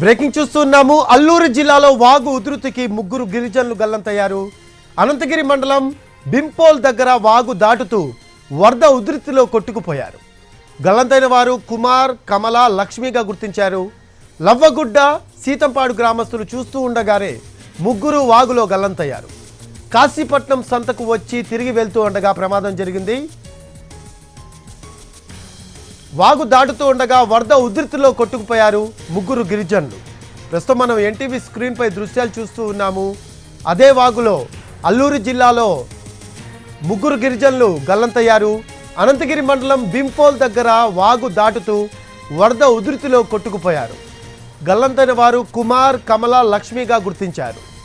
Breaking చూస్తున్నాము. అల్లూరు జిల్లాలో వాగు ఉధృతికి ముగ్గురు గిరిజనులు గల్లంతయ్యారు. అనంతగిరి మండలం బింపోల్ దగ్గర వాగు దాటుతూ వరద ఉధృతిలో కొట్టుకుపోయారు. గల్లంతైన వారు కుమార్, కమల, లక్ష్మిగా గుర్తించారు. లవ్వగుడ్డ, సీతంపాడు గ్రామస్తులు చూస్తూ ఉండగానే ముగ్గురు వాగులో గల్లంతయ్యారు. కాశీపట్నం సంతకు వచ్చి తిరిగి వెళ్తూ ఉండగా ప్రమాదం జరిగింది. వాగు దాటుతూ ఉండగా వరద ఉధృతిలో కొట్టుకుపోయారు ముగ్గురు గిరిజనులు. ప్రస్తుతం మనం ఎన్టీవీ స్క్రీన్పై దృశ్యాలు చూస్తూ ఉన్నాము. అదే వాగులో అల్లూరు జిల్లాలో ముగ్గురు గిరిజనులు గల్లంతయ్యారు. అనంతగిరి మండలం బింపోల్ దగ్గర వాగు దాటుతూ వరద ఉధృతిలో కొట్టుకుపోయారు. గల్లంతైన వారు కుమార్, కమల, లక్ష్మిగా గుర్తించారు.